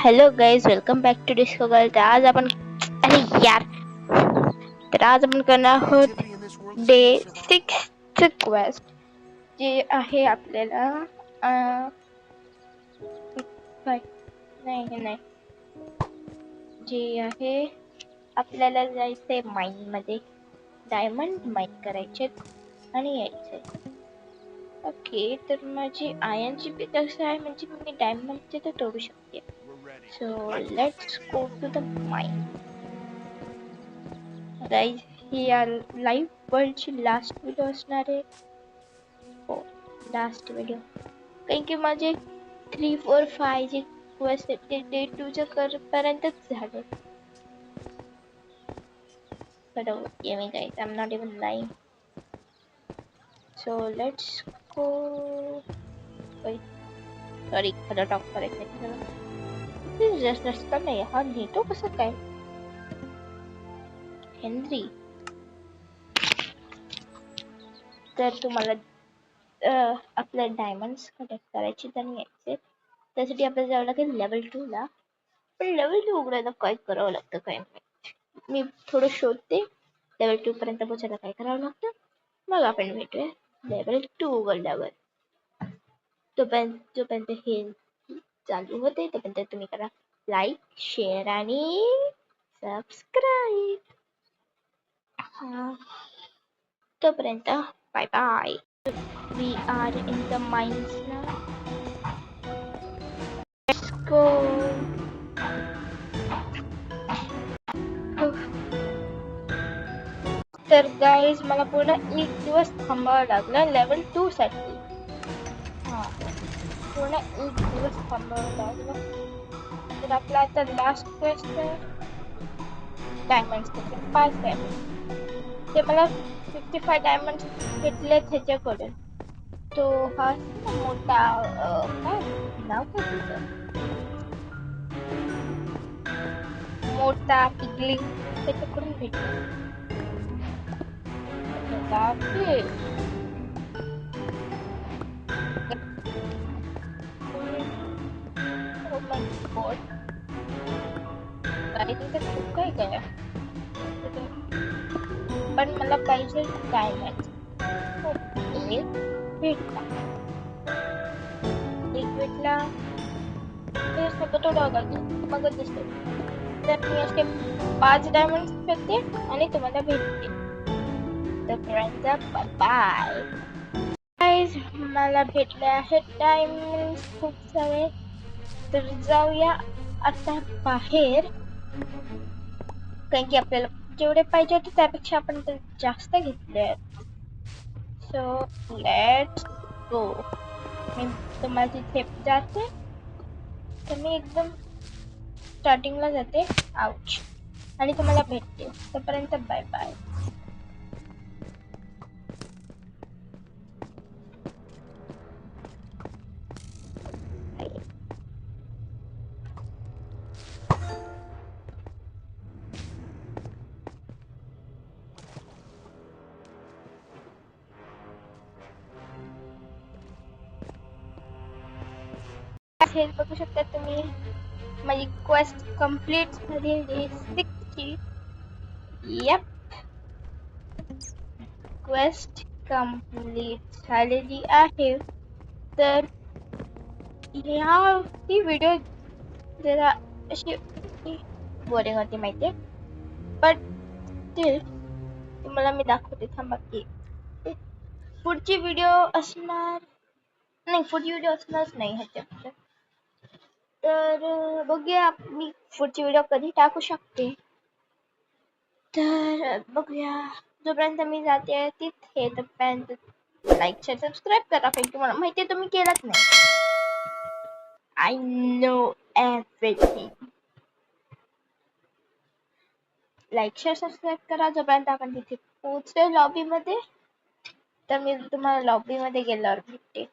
Hello guys, welcome back to Disco Girl. तर आज आपण करणार आहोत डे 6 क्वेस्ट, जे आहे आपल्याला नाही जे आहे आपल्याला जायचंय माइन मध्ये, डायमंड माइन करायचे आणि यायचंय. ओके, तर माझी आयनची पी कसं आहे, म्हणजे मी डायमंडचे तर तोडू शकते. So let's go to the mine. Guys, ही लाईव्ह वर्ल्डची लास्ट व्हिडिओ असणार आहे. हो, लास्ट व्हिडिओ, कारण की माझे 3, 4, 5 जे क्वेस्ट ते डे 2 च्या पर्यंतच झाले. But okay, me guys, I'm not even lying. So let's go. Wait, sorry, खरं टॉक करायचं. जस्ट रस्ता नाही हा, नेतो कसं काय हेनरी? तर तुम्हाला आपल्या डायमंड्स कलेक्ट करायचे आणि यायचे. त्यासाठी आपल्याला जावं लागेल लेवल 2 ला. पण लेवल 2 उघडायला काय करावं लागतं काय माहिती. मी थोडं शोधते लेवल 2 पर्यंत पोहोचायला काय करावं लागतं, मग आपण भेटूया लेवल 2 उघडल्यावर. जोपर्यंत हे चालू होते तोपर्यंत तुम्ही करा लाईक, शेअर आणि सबस्क्राईब. तोपर्यंत bye bye. We are in the mines now. Let's go. तर गाईज, मला पूर्ण 1 दिवस थांबावं लागलं लेवल 2 साठी. पूर्ण 1 दिवस थांबावं लागलं. तर आपला आता लास्ट क्वेस्ट आहे डायमंड्स. 5 डायमंड ते मला 55 डायमंड भेटले त्याच्याकडून. तो हा मोठा काय नाव काय तुझं, मोठा पिगलिंग, त्याच्याकडून भेटला. खूप काही काय, पण मला पाहिजे डायमंड. एक भेटला, हे सगळं तोडावं लागेल मगच दिसते. तर मी असे 5 डायमंड शोधते आणि तुम्हाला भेटते. तोपर्यंत बाय. गाईज, मला भेटले आहेत डायमंड खूप सारे. तर जाऊया आता बाहेर, कारण की आपल्याला जेवढे पाहिजे होते त्यापेक्षा आपण जास्त घेतले आहेत. So let's go. मी तुम्हाला तिथे जाते, तर मी एकदम स्टार्टिंगला जाते आउच आणि तुम्हाला भेटते. तोपर्यंत बाय बाय. हे बघू शकता तुम्ही, माझी क्वेस्ट कंप्लीट झालेली 6 ची. यप, क्वेस्ट कंप्लीट झालेली आहे. तर ही व्हिडिओ जरा अशी बोरिंग होती माहितीये, बट स्टील तुम्हाला मी दाखवते. थांबा की पुढची व्हिडिओ असणार नाही, पुढची व्हिडिओ असणारच नाही ह्याच्यात. तर बघूया मी पुढची व्हिडिओ कधी टाकू शकते. तर बघूया. जोपर्यंत मी जाते तिथे तोपर्यंत लाईक, शेअर, सबस्क्राईब करा. कारण की मला माहिती आहे तुम्ही केलाच नाही. I know everything. Like, share, subscribe करा. जोपर्यंत आपण तिथे पोहोचतोय लॉबी मध्ये, तर मी तुम्हाला लॉबी मध्ये गेल्यावर भेटते.